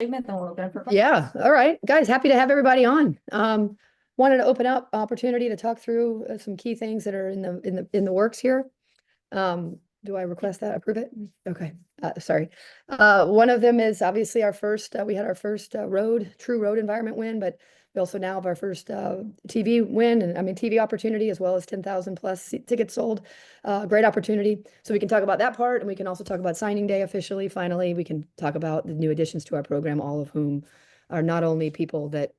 Segment, then we'll open up for questions. Yeah. All right, guys, happy to have everybody on. Wanted to open up opportunity to talk through some key things that are in the works here. Do I request that? Approve it? Okay. Sorry. One of them is obviously our first, we had our first true road environment win, but we also now have our first TV win, and I mean TV opportunity, as well as 10,000 plus tickets sold. Great opportunity. So we can talk about that part, and we can also talk about signing day officially. Finally, we can talk about the new additions to our program, all of whom are not only people that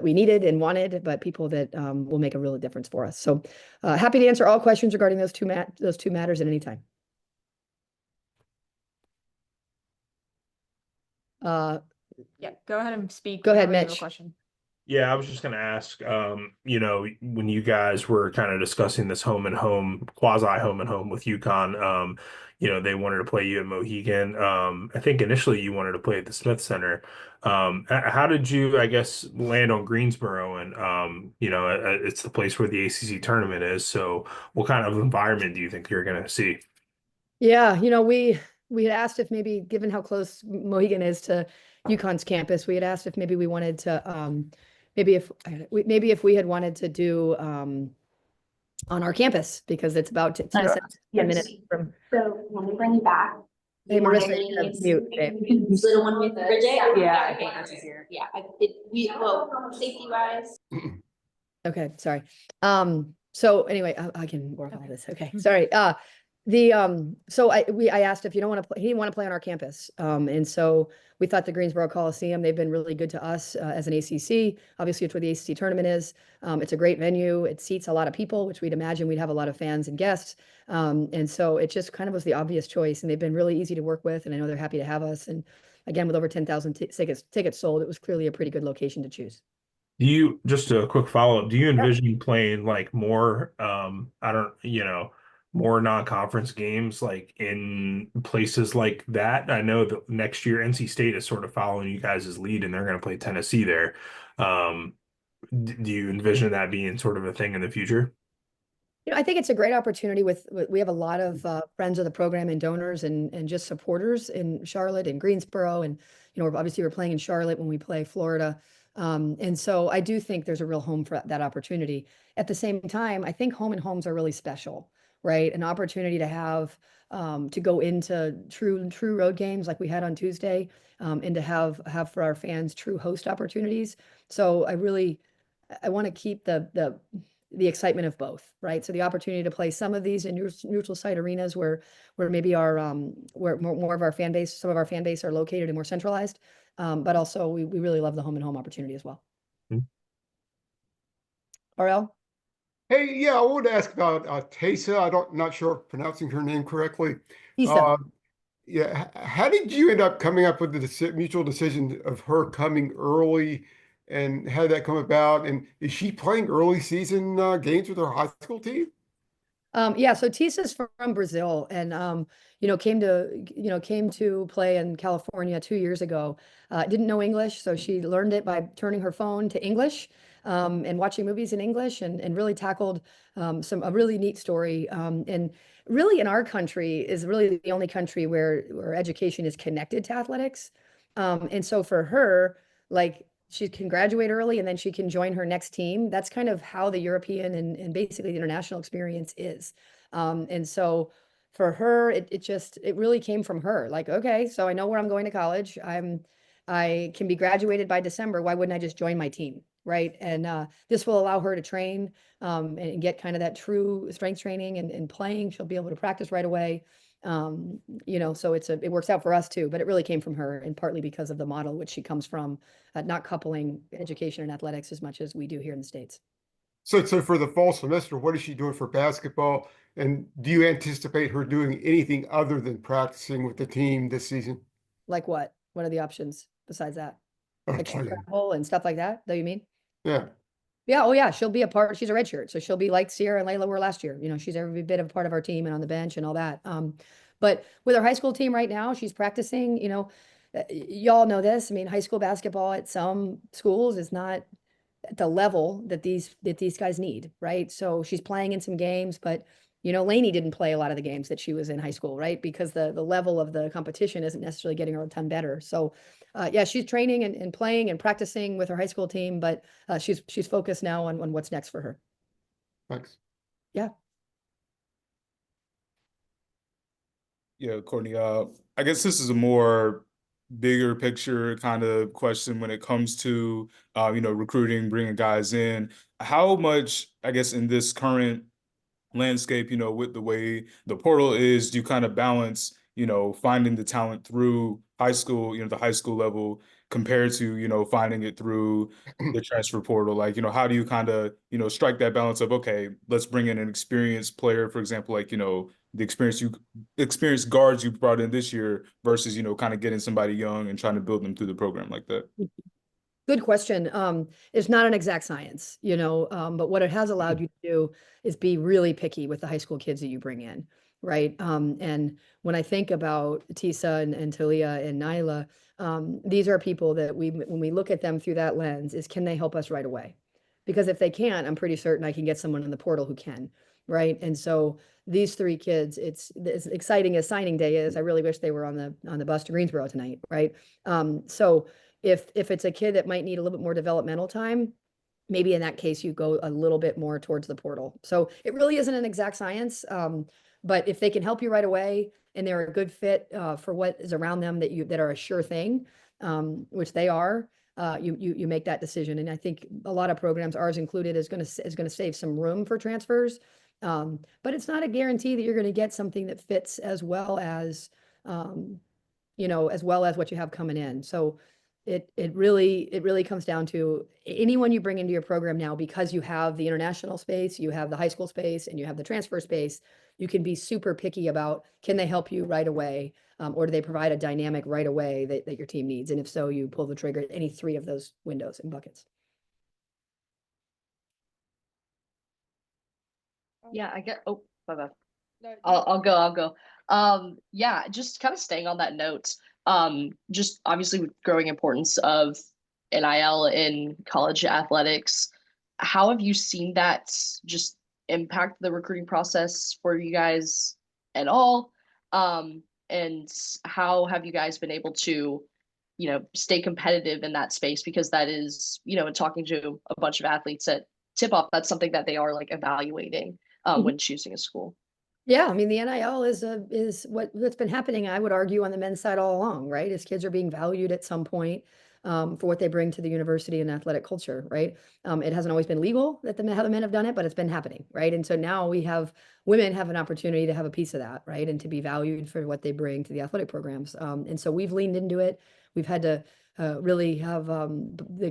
we needed and wanted, but people that will make a real difference for us. So happy to answer all questions regarding those two matters at any time. Yeah, go ahead and speak. Go ahead, whenever you have a Mitch. question. Yeah, I was just going to ask, when you guys were kind of discussing this quasi home and home with UConn, they wanted to play you at Mohegan. I think initially you wanted to play at the Smith Center. How did you, I guess, land on Greensboro? And, it's the place where the ACC tournament is. So what kind of environment do you think you're going to see? Yeah, we had asked if maybe, given how close Mohegan is to UConn's campus, we had asked if maybe we wanted to maybe if we had wanted to do on our campus, because it's about 10 minutes from. So when we bring you back. Hey, Marissa, you can mute. Little one with Bridget. Yeah, I think that's easier. Yeah, safety wise. Okay, sorry. So anyway, I can work on this. Okay, sorry. So I asked if you don't want to play, he didn't want to play on our campus. And so we thought the Greensboro Coliseum, they've been really good to us as an ACC. Obviously, it's where the ACC tournament is. It's a great venue. It seats a lot of people, which we'd imagine we'd have a lot of fans and guests. And so it just kind of was the obvious choice, and they've been really easy to work with, and I know they're happy to have us. And again, with over 10,000 tickets sold, it was clearly a pretty good location to choose. Just a quick follow-up, do you envision playing like more, more non-conference games like in places like that? I know that next year NC State is sort of following you guys' lead and they're going to play Tennessee there. Do you envision that being sort of a thing in the future? I think it's a great opportunity we have a lot of friends of the program and donors and just supporters in Charlotte and Greensboro. And, we're playing in Charlotte when we play Florida. And so I do think there's a real home for that opportunity. At the same time, I think home and homes are really special, right? An opportunity to have to go into true road games like we had on Tuesday, and to have for our fans true host opportunities. So I want to keep the excitement of both, right? So the opportunity to play some of these in neutral site arenas where maybe where more of our fan base, some of our fan base are located and more centralized. But also we really love the home and home opportunity as well. RL? Hey, yeah, I wanted to ask about Tesa. Not sure if pronouncing her name correctly. Tesa. Yeah, how did you end up coming up with the mutual decision of her coming early, and how did that come about? And is she playing early season games with her high school team? Yeah, so Tesa's from Brazil, and came to play in California 2 years ago. Didn't know English, so she learned it by turning her phone to English, and watching movies in English, and really tackled a really neat story. And really, in our country, is really the only country where education is connected to athletics. And so for her, like, she can graduate early and then she can join her next team. That's kind of how the European and basically the international experience is. And so for her, it really came from her. Like, okay, so I know where I'm going to college. I can be graduated by December. Why wouldn't I just join my team? Right. And this will allow her to train and get kind of that true strength training and playing. She'll be able to practice right away. So it works out for us too, but it really came from her, and partly because of the model which she comes from, not coupling education and athletics as much as we do here in the States. So for the fall semester, what is she doing for basketball? And do you anticipate her doing anything other than practicing with the team this season? Like what? What are the options besides that? Like Okay. travel and stuff like that, do you mean? Yeah. Yeah. Oh yeah. She'll be a part. She's a redshirt. So she'll be like Sierra and Layla were last year. She's every bit of part of our team and on the bench and all that. But with our high school team right now, she's practicing, y'all know this. I mean, high school basketball at some schools is not at the level that these guys need, right? So she's playing in some games, but You know, Lainey didn't play a lot of the games that she was in high school, right? Because the level of the competition isn't necessarily getting her a ton better. So yeah, she's training and playing and practicing with her high school team, but she's focused now on what's next for her. Thanks. Yeah. Yeah, Courtney, I guess this is a more bigger picture kind of question when it comes to, recruiting, bringing guys in. How much, I guess, in this current landscape, with the way the portal is, do you kind of balance, finding the talent through high school, the high school level compared to, finding it through the transfer portal? Like, how do you kind of, strike that balance of, okay, let's bring in an experienced player, for example, like, the experienced guards you brought in this year versus, kind of getting somebody young and trying to build them through the program like that? Good question. It's not an exact science, but what it has allowed you to do is be really picky with the high school kids that you bring in, right? And when I think about Tesa and Talia and Nyla, these are people that when we look at them through that lens, is can they help us right away? Because if they can't, I'm pretty certain I can get someone in the portal who can, right? And so these three kids, it's as exciting as signing day is. I really wish they were on the bus to Greensboro tonight, right? So if it's a kid that might need a little bit more developmental time, maybe in that case you go a little bit more towards the portal. So it really isn't an exact science, but if they can help you right away and they're a good fit for what is around them that are a sure thing, which they are, you make that decision. And I think a lot of programs, ours included, is going to save some room for transfers. But it's not a guarantee that you're going to get something that fits as well as what you have coming in. So it really comes down to anyone you bring into your program now, because you have the international space, you have the high school space, and you have the transfer space. You can be super picky about, can they help you right away, or do they provide a dynamic right away that your team needs? And if so, you pull the trigger at any three of those windows and buckets. Yeah, I get. Oh, bye-bye. No, I'll go. Yeah, just kind of staying on that note. Just obviously with growing importance of NIL in college athletics, how have you seen that just impact the recruiting process for you guys at all? And how have you guys been able to, stay competitive in that space? Because that is, in talking to a bunch of athletes at tip off, that's something that they are like evaluating when choosing a school. Yeah, I mean, the NIL is what's been happening, I would argue, on the men's side all along, right? As kids are being valued at some point for what they bring to the university and athletic culture, right? It hasn't always been legal that how the men have done it, but it's been happening, right? And so now women have an opportunity to have a piece of that, right? And to be valued for what they bring to the athletic programs. And so we've leaned into it. We've had to really have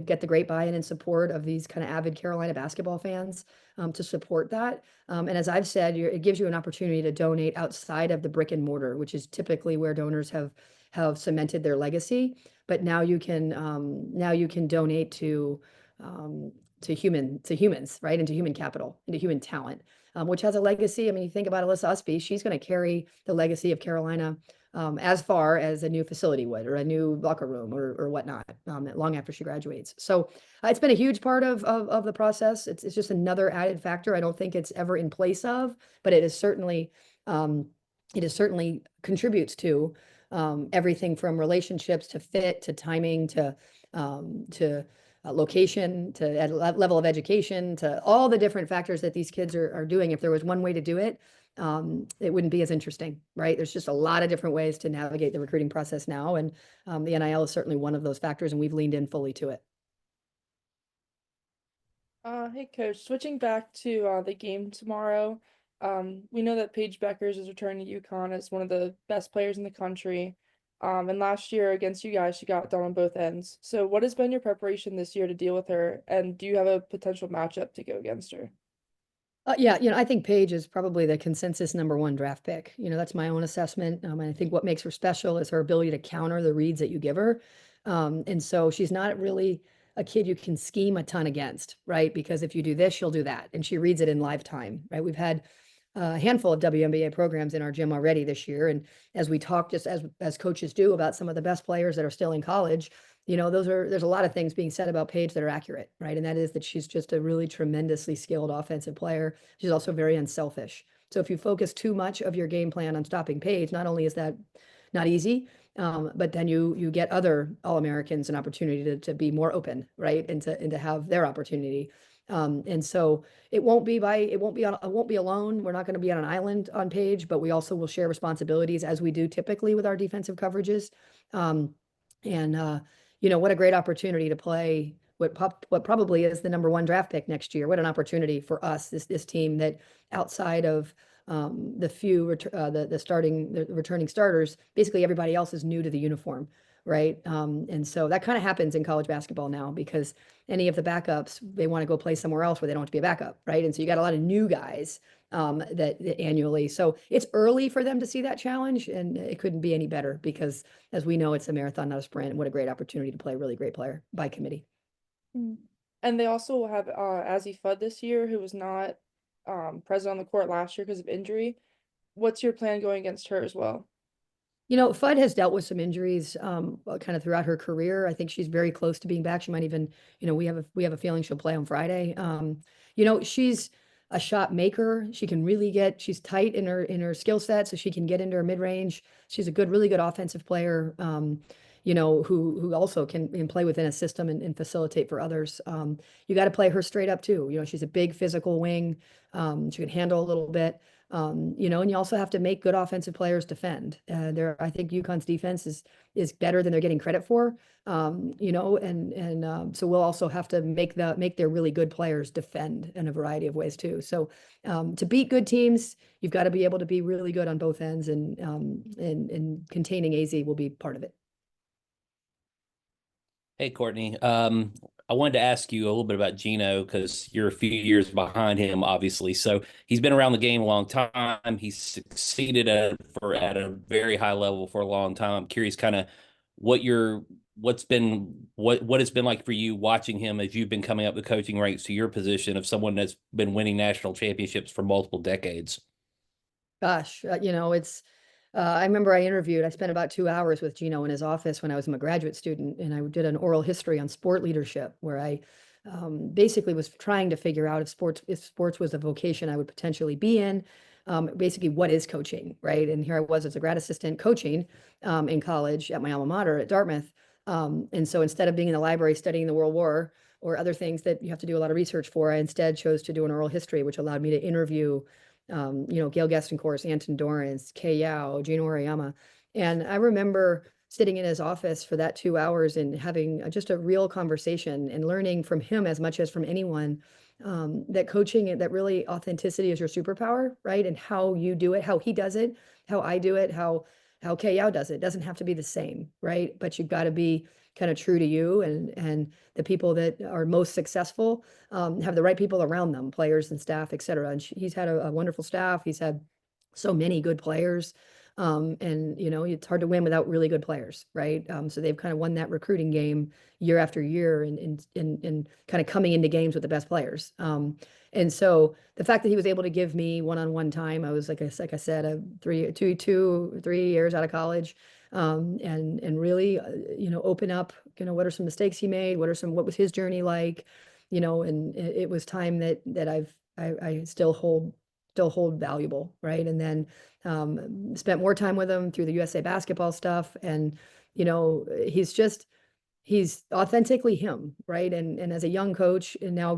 get the great buy-in and support of these kind of avid Carolina basketball fans to support that. And as I've said, it gives you an opportunity to donate outside of the brick and mortar, which is typically where donors have cemented their legacy. But now you can donate to humans, right? Into human capital, into human talent, which has a legacy. I mean, you think about Alyssa Usby, she's going to carry the legacy of Carolina as far as a new facility would, or a new locker room, or whatnot, long after she graduates. So it's been a huge part of the process. It's just another added factor. I don't think it's ever in place of, but it is certainly contributes to everything from relationships to fit to timing to location to level of education to all the different factors that these kids are doing. If there was one way to do it, it wouldn't be as interesting, right? There's just a lot of different ways to navigate the recruiting process now. And the NIL is certainly one of those factors, and we've leaned in fully to it. Hey coach, switching back to the game tomorrow. We know that Paige Beckers is returning to UConn as one of the best players in the country. And last year against you guys, she got done on both ends. So what has been your preparation this year to deal with her? And do you have a potential matchup to go against her? Yeah, I think Paige is probably the consensus #1 draft pick. That's my own assessment. And I think what makes her special is her ability to counter the reads that you give her. And so she's not really a kid you can scheme a ton against, right? Because if you do this, she'll do that. And she reads it in live time, right? We've had a handful of WNBA programs in our gym already this year. And as we talk, just as coaches do, about some of the best players that are still in college, there's a lot of things being said about Paige that are accurate, right? And that is that she's just a really tremendously skilled offensive player. She's also very unselfish. So if you focus too much of your game plan on stopping Paige, not only is that not easy, but then you get other All-Americans an opportunity to be more open, right? And to have their opportunity. And so it won't be alone. We're not going to be on an island on Paige, but we also will share responsibilities as we do typically with our defensive coverages. What a great opportunity to play what probably is the #1 draft pick next year. What an opportunity for us, this team that outside of the returning starters, basically everybody else is new to the uniform, right? And so that kind of happens in college basketball now, because any of the backups, they want to go play somewhere else where they don't have to be a backup, right? And so you got a lot of new guys that annually. So it's early for them to see that challenge, and it couldn't be any better because, as we know, it's a marathon, not a sprint. And what a great opportunity to play a really great player by committee. And they also will have Azzy Fudd this year, who was not present on the court last year because of injury. What's your plan going against her as well? Fudd has dealt with some injuries kind of throughout her career. I think she's very close to being back. She might even, we have a feeling she'll play on Friday. She's a shot maker. She's tight in her skill set, so she can get into her mid-range. She's a really good offensive player, who also can play within a system and facilitate for others. You got to play her straight up too. She's a big physical wing. She can handle a little bit. And you also have to make good offensive players defend. I think UConn's defense is better than they're getting credit for. So we'll also have to make their really good players defend in a variety of ways too. So to beat good teams, you've got to be able to be really good on both ends, and containing AZ will be part of it. Hey, Courtney. I wanted to ask you a little bit about Gino, because you're a few years behind him, obviously. So he's been around the game a long time. He's succeeded at a very high level for a long time. I'm curious kind of what it's been like for you watching him as you've been coming up the coaching ranks to your position of someone that's been winning national championships for multiple decades. Gosh, I remember I spent about 2 hours with Gino in his office when I was a graduate student, and I did an oral history on sport leadership, where I basically was trying to figure out if sports was a vocation I would potentially be in. Basically, what is coaching, right? And here I was as a grad assistant coaching in college at my alma mater at Dartmouth. And so instead of being in the library studying the World War or other things that you have to do a lot of research for, I instead chose to do an oral history, which allowed me to interview Gail Gestincourse, Anton Dorrance, Kei Yao, Gino Auriemma. And I remember sitting in his office for that 2 hours and having just a real conversation and learning from him as much as from anyone, that coaching, that really authenticity is your superpower, right? And how you do it, how he does it, how I do it, how Kei Yao does it. It doesn't have to be the same, right? But you've got to be kind of true to you, and the people that are most successful have the right people around them, players and staff, et cetera. And he's had a wonderful staff. He's had so many good players. It's hard to win without really good players, right? So they've kind of won that recruiting game year after year, and kind of coming into games with the best players. And so the fact that he was able to give me one-on-one time, I was like I said, 3 years out of college, and really, open up, what are some mistakes he made? What was his journey like? And it was time that I still hold valuable, right? And then spent more time with him through the USA basketball stuff, and he's authentically him, right? And as a young coach, and now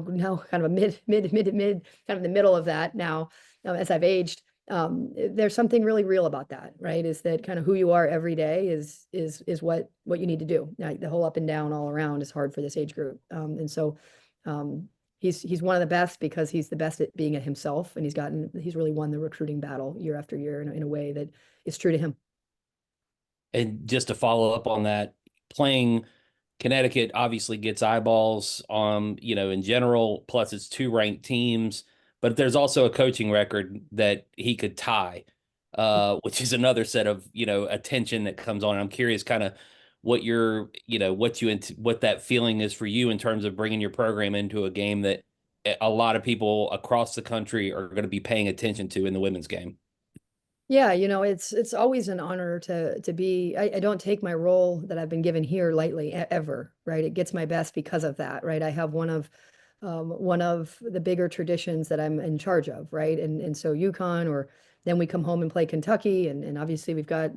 kind of a mid kind of in the middle of that now, as I've aged, there's something really real about that, right? Is that kind of who you are every day is what you need to do. Now, the whole up and down all around is hard for this age group, and so he's one of the best because he's the best at being it himself, and he's really won the recruiting battle year after year in a way that is true to him. And just to follow up on that, playing Connecticut obviously gets eyeballs in general, plus it's 2 ranked teams, but there's also a coaching record that he could tie, which is another set of, attention that comes on. I'm curious kind of what what that feeling is for you in terms of bringing your program into a game that a lot of people across the country are going to be paying attention to in the women's game. Yeah, it's always an honor to be. I don't take my role that I've been given here lightly ever, right? It gets my best because of that, right? I have one of one of the bigger traditions that I'm in charge of, right? And so UConn, or then we come home and play Kentucky, and obviously we've got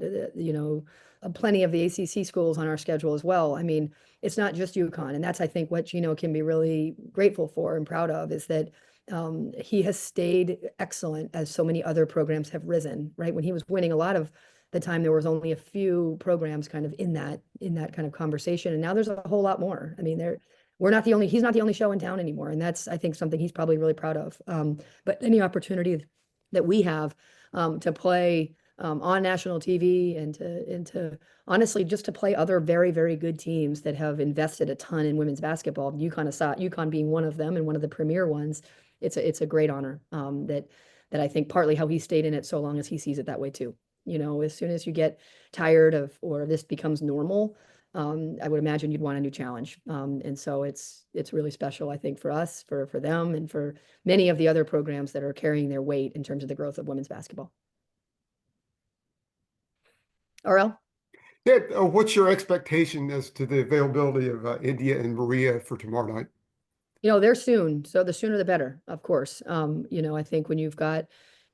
plenty of the ACC schools on our schedule as well. I mean, it's not just UConn, and that's, I think, what Gino can be really grateful for and proud of, is that he has stayed excellent as so many other programs have risen, right? When he was winning, a lot of the time there was only a few programs kind of in that kind of conversation, and now there's a whole lot more. I mean, he's not the only show in town anymore, and that's, I think, something he's probably really proud of. But any opportunity that we have to play on national TV and to honestly just to play other very, very good teams that have invested a ton in women's basketball, UConn being one of them and one of the premier ones, it's a great honor that I think partly how he stayed in it so long as he sees it that way too. As soon as you get tired of, or this becomes normal, I would imagine you'd want a new challenge. And so it's really special, I think, for us, for them, and for many of the other programs that are carrying their weight in terms of the growth of women's basketball. RL? Yeah, what's your expectation as to the availability of India and Maria for tomorrow night? They're soon. So the sooner the better, of course. I think when you've got,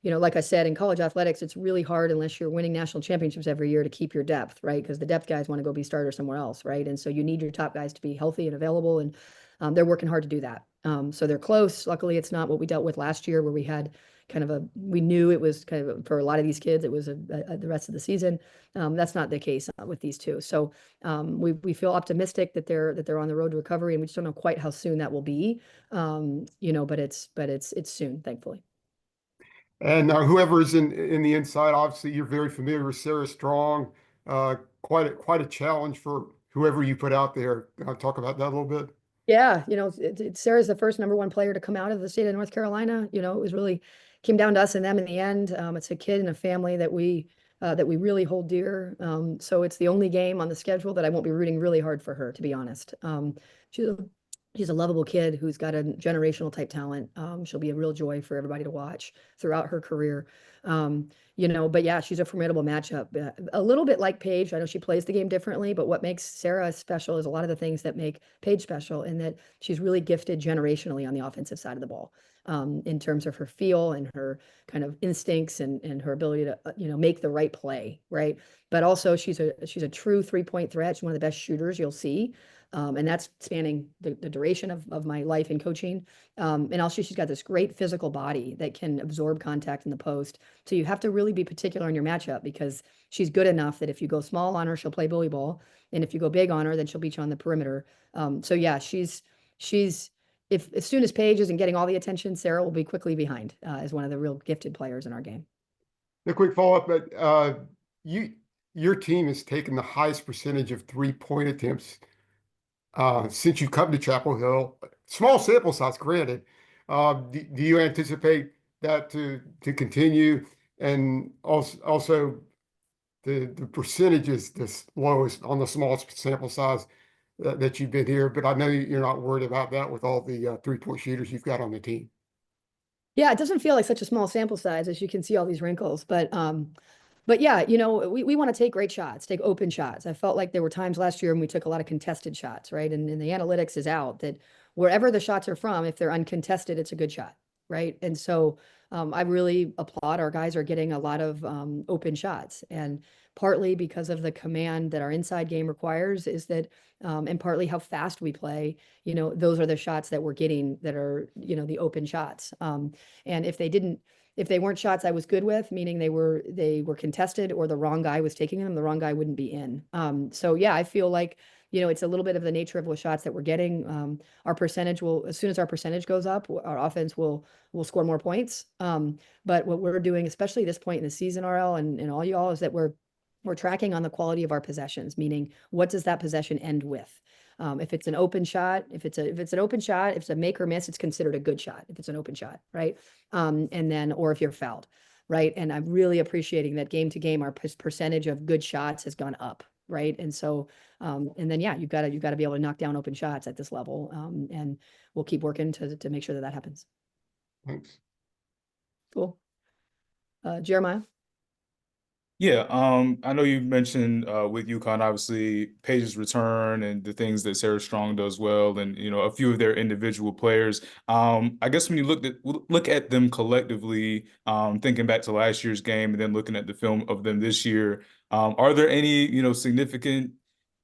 like I said, in college athletics, it's really hard unless you're winning national championships every year to keep your depth, right? Because the depth guys want to go be starters somewhere else, right? And so you need your top guys to be healthy and available, and they're working hard to do that. So they're close. Luckily, it's not what we dealt with last year, where we had we knew it was kind of, for a lot of these kids, it was the rest of the season. That's not the case with these two. So we feel optimistic that they're on the road to recovery, and we just don't know quite how soon that will be. But it's soon, thankfully. And whoever's in the inside, obviously you're very familiar with Sarah Strong. Quite a challenge for whoever you put out there. Talk about that a little bit. Yeah, Sarah's the first #1 player to come out of the state of North Carolina. It was really came down to us and them in the end. It's a kid and a family that we really hold dear. So it's the only game on the schedule that I won't be rooting really hard for her, to be honest. She's a lovable kid who's got a generational type talent. She'll be a real joy for everybody to watch throughout her career. But yeah, she's a formidable matchup. A little bit like Paige. I know she plays the game differently, but what makes Sarah special is a lot of the things that make Paige special, in that she's really gifted generationally on the offensive side of the ball, in terms of her feel and her kind of instincts and her ability to, make the right play, right? But also she's a true 3-point threat. She's one of the best shooters you'll see. And that's spanning the duration of my life in coaching. And also she's got this great physical body that can absorb contact in the post. So you have to really be particular in your matchup, because she's good enough that if you go small on her, she'll play bully ball. And if you go big on her, then she'll beat you on the perimeter. So yeah, she's if as soon as Paige isn't getting all the attention, Sarah will be quickly behind as one of the real gifted players in our game. A quick follow-up, but your team has taken the highest percentage of 3-point attempts since you come to Chapel Hill. Small sample size, granted. Do you anticipate that to continue? And also the percentage is the lowest on the smallest sample size that you've been here, but I know you're not worried about that with all the 3-point shooters you've got on the team. Yeah, it doesn't feel like such a small sample size, as you can see all these wrinkles, but yeah, we want to take great shots, take open shots. I felt like there were times last year when we took a lot of contested shots, right? And the analytics is out that wherever the shots are from, if they're uncontested, it's a good shot, right? And so I really applaud our guys are getting a lot of open shots, and partly because of the command that our inside game requires is that, and partly how fast we play, those are the shots that we're getting that are, the open shots. And if they weren't shots I was good with, meaning they were contested or the wrong guy was taking them, the wrong guy wouldn't be in. So yeah, I feel like, it's a little bit of the nature of the shots that we're getting. Our percentage as soon as our percentage goes up, our offense will score more points. But what we're doing, especially this point in the season, RL and all y'all, is that we're tracking on the quality of our possessions, meaning what does that possession end with? If it's an open shot, if it's an open shot, if it's a make or miss, it's considered a good shot. If it's an open shot, right? Or if you're fouled, right? And I'm really appreciating that game to game, our percentage of good shots has gone up, right? And so, yeah, you've got to be able to knock down open shots at this level, and we'll keep working to make sure that happens. Thanks. Cool. Jeremiah. Yeah, I know you mentioned with UConn, obviously Paige's return and the things that Sarah Strong does well, and a few of their individual players. I guess when you look at them collectively, thinking back to last year's game and then looking at the film of them this year, are there any significant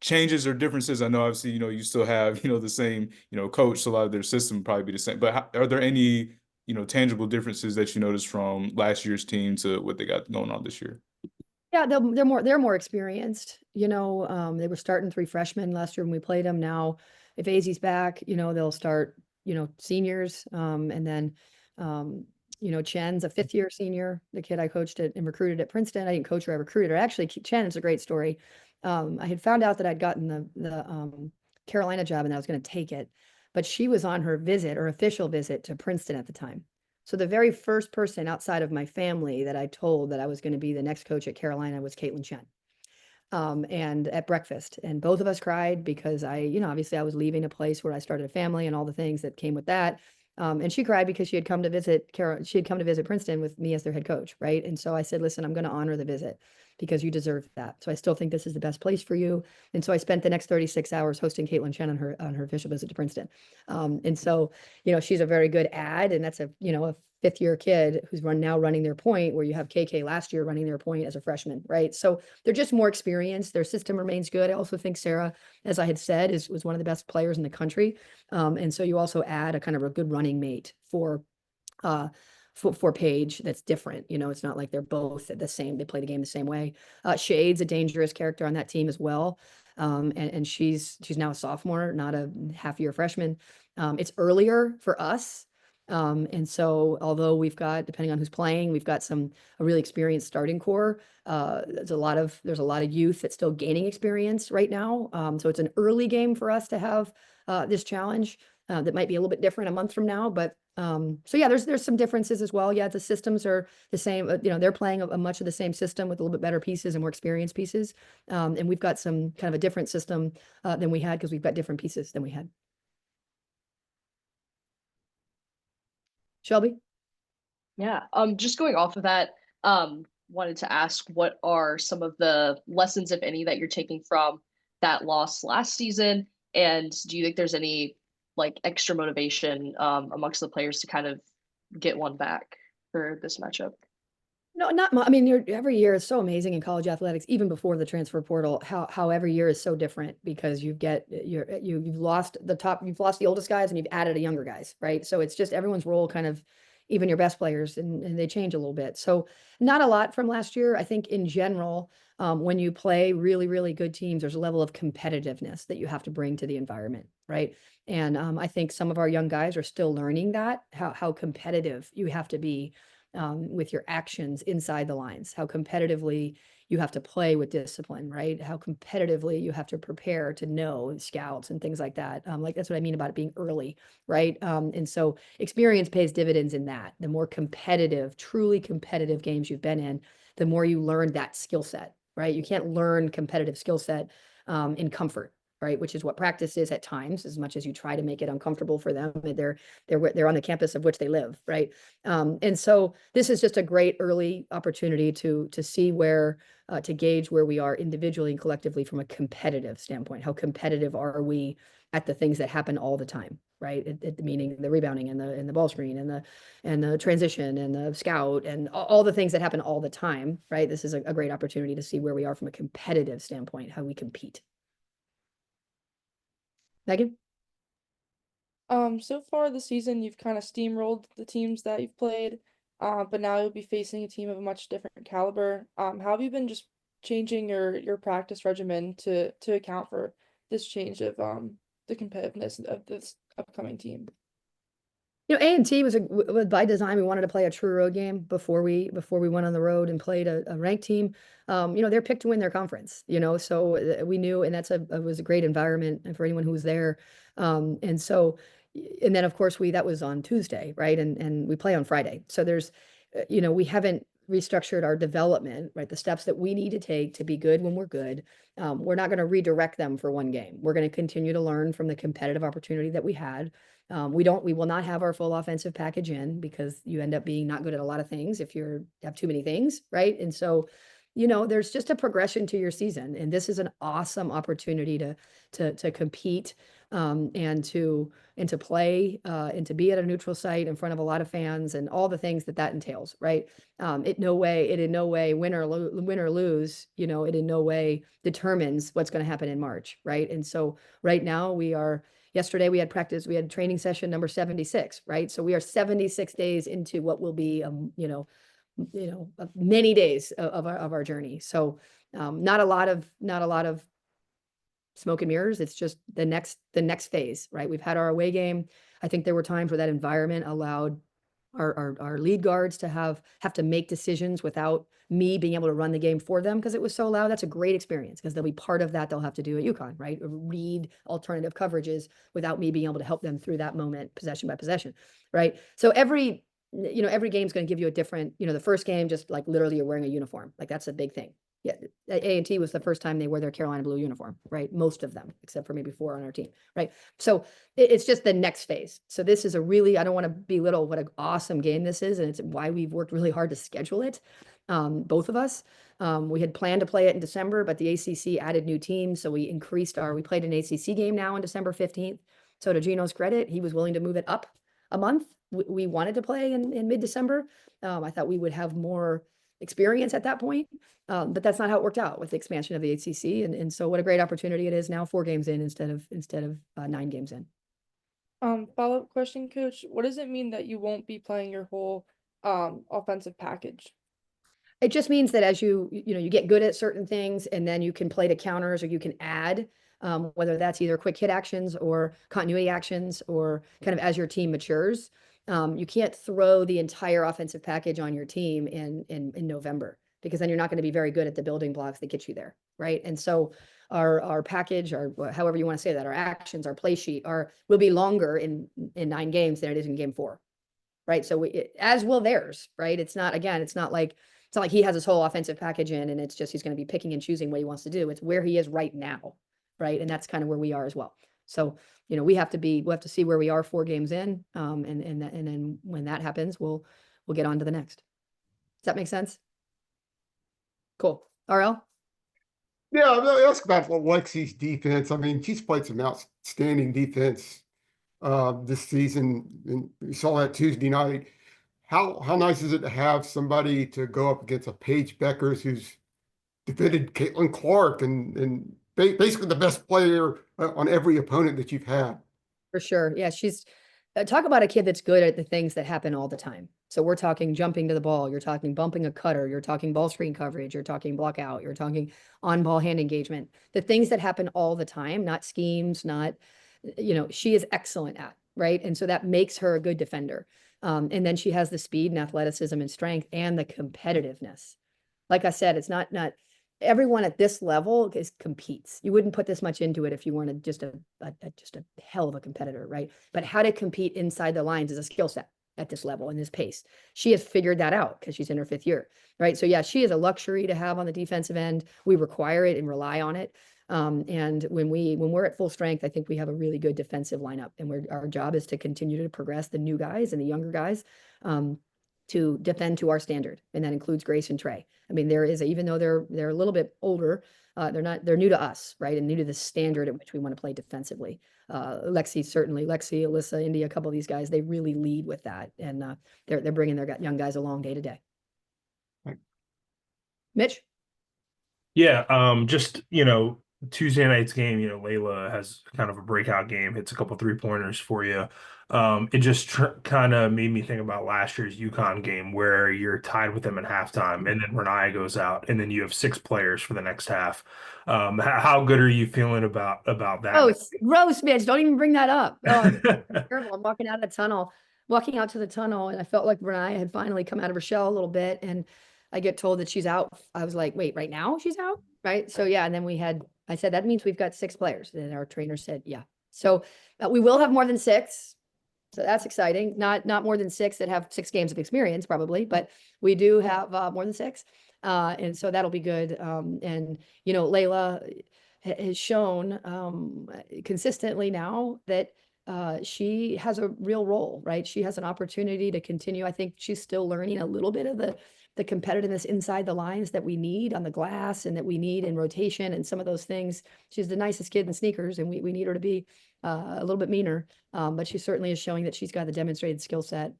changes or differences? I know obviously you still have the same coach, so a lot of their system would probably be the same. But are there any tangible differences that you noticed from last year's team to what they got going on this year? Yeah, they're more experienced. They were starting 3 freshmen last year when we played them. Now, if Azzy's back, they'll start, seniors. And then, Chen's a 5th-year senior, the kid I coached and recruited at Princeton. I didn't coach her, I recruited her. Actually, Chen is a great story. I had found out that I'd gotten the Carolina job and I was going to take it, but she was on her official visit to Princeton at the time. So the very first person outside of my family that I told that I was going to be the next coach at Carolina was Caitlin Chen. And at breakfast, and both of us cried because obviously I was leaving a place where I started a family and all the things that came with that. And she cried because she had come to visit Princeton with me as their head coach, right? And so I said, listen, I'm going to honor the visit because you deserve that. So I still think this is the best place for you. And so I spent the next 36 hours hosting Caitlin Chen on her official visit to Princeton. And so, she's a very good ad, and that's a 5th-year kid who's now running their point, where you have KK last year running their point as a freshman, right? So they're just more experienced. Their system remains good. I also think Sarah, as I had said, was one of the best players in the country. And so you also add a kind of a good running mate for Paige that's different. It's not like they're both the same. They play the game the same way. Shade's a dangerous character on that team as well. And she's now a sophomore, not a half-year freshman. It's earlier for us. And so although we've got, depending on who's playing, we've got a really experienced starting core. There's a lot of youth that's still gaining experience right now. So it's an early game for us to have this challenge that might be a little bit different a month from now. But so yeah, there's some differences as well. Yeah, the systems are the same. They're playing a much of the same system with a little bit better pieces and more experienced pieces. And we've got some kind of a different system than we had because we've got different pieces than we had. Shelby? Yeah. Just going off of that, wanted to ask, what are some of the lessons, if any, that you're taking from that loss last season? And do you think there's any extra motivation amongst the players to kind of get one back for this matchup? No, not much. I mean, every year is so amazing in college athletics, even before the transfer portal, how every year is so different because you've lost you've lost the oldest guys and you've added a younger guys, right? So it's just everyone's role kind of, even your best players, and they change a little bit. So not a lot from last year. I think in general, when you play really, really good teams, there's a level of competitiveness that you have to bring to the environment, right? And I think some of our young guys are still learning that, how competitive you have to be with your actions inside the lines, how competitively you have to play with discipline, right? How competitively you have to prepare to know scouts and things like that. That's what I mean about it being early, right? And so experience pays dividends in that. The more competitive, truly competitive games you've been in, the more you learn that skill set, right? You can't learn competitive skill set in comfort, right? Which is what practice is at times, as much as you try to make it uncomfortable for them. They're on the campus of which they live, right? And so this is just a great early opportunity to see where, to gauge where we are individually and collectively from a competitive standpoint. How competitive are we at the things that happen all the time, right? Meaning the rebounding and the ball screen and the transition and the scout and all the things that happen all the time, right? This is a great opportunity to see where we are from a competitive standpoint, how we compete. Megan? So far this season, you've kind of steamrolled the teams that you've played, but now you'll be facing a team of a much different caliber. How have you been just changing your practice regimen to account for this change of the competitiveness of this upcoming team? A&T was by design. We wanted to play a true road game before we went on the road and played a ranked team. They're picked to win their conference, so we knew, and it was a great environment for anyone who was there. And then of course that was on Tuesday, right? And we play on Friday. So there's, we haven't restructured our development, right? The steps that we need to take to be good when we're good. We're not going to redirect them for one game. We're going to continue to learn from the competitive opportunity that we had. We will not have our full offensive package in because you end up being not good at a lot of things if you have too many things, right? And so there's just a progression to your season, and this is an awesome opportunity to compete, and to play, and to be at a neutral site in front of a lot of fans and all the things that entails, right? It in no way win or lose, it in no way determines what's going to happen in March, right? And so right now yesterday we had training session number 76, right? So we are 76 days into what will be, many days of our journey. So not a lot of smoke and mirrors. It's just the next phase, right? We've had our away game. I think there were times where that environment allowed our lead guards to have to make decisions without me being able to run the game for them because it was so loud. That's a great experience because they'll be part of that. They'll have to do at UConn, right? Read alternative coverages without me being able to help them through that moment, possession by possession, right? So every game's going to give you a different, the first game, just like literally you're wearing a uniform. Like that's a big thing. Yeah. A&T was the first time they wore their Carolina blue uniform, right? Most of them, except for maybe 4 on our team, right? So it's just the next phase. So this is I don't want to belittle what an awesome game this is. And it's why we've worked really hard to schedule it. Both of us, we had planned to play it in December, but the ACC added new teams. So we played an ACC game now on December 15th. So to Gino's credit, he was willing to move it up a month. We wanted to play in mid-December. I thought we would have more experience at that point, but that's not how it worked out with the expansion of the ACC. And so what a great opportunity it is now, 4 games in instead of 9 games in. Follow-up question, Coach. What does it mean that you won't be playing your whole offensive package? It just means that as you get good at certain things, and then you can play to counters or you can add, whether that's either quick hit actions or continuity actions or kind of as your team matures. You can't throw the entire offensive package on your team in November, because then you're not going to be very good at the building blocks that get you there, right? And so our package, or however you want to say that, our actions, our play sheet will be longer in 9 games than it is in game 4, right? So as will theirs, right? It's not like he has his whole offensive package in, and it's just he's going to be picking and choosing what he wants to do. It's where he is right now, right? And that's kind of where we are as well. So we'll have to see where we are 4 games in, and then when that happens, we'll get on to the next. Does that make sense? Cool. RL? Yeah, I'm going to ask about Lexi's defense. I mean, she's played some outstanding defense this season, and we saw that Tuesday night. How nice is it to have somebody to go up against a Paige Beckers who's defended Caitlin Clark and basically the best player on every opponent that you've had? For sure. Yeah, she's talk about a kid that's good at the things that happen all the time. So we're talking jumping to the ball, you're talking bumping a cutter, you're talking ball screen coverage, you're talking block out, you're talking on ball hand engagement, the things that happen all the time, not schemes, not, she is excellent at, right? And so that makes her a good defender. And then she has the speed and athleticism and strength and the competitiveness. Like I said, it's not everyone at this level competes. You wouldn't put this much into it if you weren't just a hell of a competitor, right? But how to compete inside the lines is a skill set at this level and this pace. She has figured that out because she's in her 5th year, right? So yeah, she is a luxury to have on the defensive end. We require it and rely on it. And when we're at full strength, I think we have a really good defensive lineup, and our job is to continue to progress the new guys and the younger guys, to defend to our standard. And that includes Grace and Trey. I mean, even though they're a little bit older, they're new to us, right? And new to the standard at which we want to play defensively. Lexi, Alyssa, Indy, a couple of these guys, they really lead with that. And they're bringing their young guys along day to day. Right. Mitch? Yeah. Just, Tuesday night's game, Layla has kind of a breakout game, hits a couple 3-pointers for you. It just kind of made me think about last year's UConn game where you're tied with them at halftime, and then Renaya goes out, and then you have 6 players for the next half. How good are you feeling about that? Oh, it's gross, Mitch. Don't even bring that up. Oh, it's terrible. I'm walking out to the tunnel, and I felt like Renaya had finally come out of her shell a little bit, and I get told that she's out. I was like, wait, right now she's out? Right? So yeah, and then I said, that means we've got 6 players. And our trainer said, yeah. So we will have more than 6. So that's exciting. Not more than 6 that have 6 games of experience probably, but we do have more than 6. And so that'll be good. And, Layla has shown consistently now that she has a real role, right? She has an opportunity to continue. I think she's still learning a little bit of the competitiveness inside the lines that we need on the glass and that we need in rotation and some of those things. She's the nicest kid in sneakers, and we need her to be a little bit meaner. But she certainly is showing that she's got the demonstrated skill set,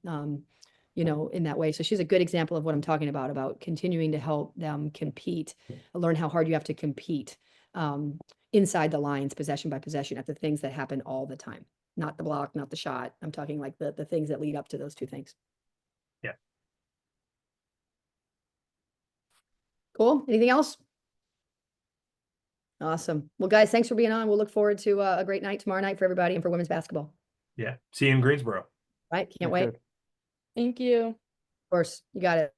you know, in that way. So she's a good example of what I'm talking about continuing to help them compete, learn how hard you have to compete inside the lines, possession by possession, at the things that happen all the time. Not the block, not the shot. I'm talking like the things that lead up to those two things. Yeah. Cool. Anything else? Awesome. Well, guys, thanks for being on. We'll look forward to a great night tomorrow night for everybody and for women's basketball. Yeah. See you in Greensboro. Right? Can't wait. Of Good. Thank you. course. You got it.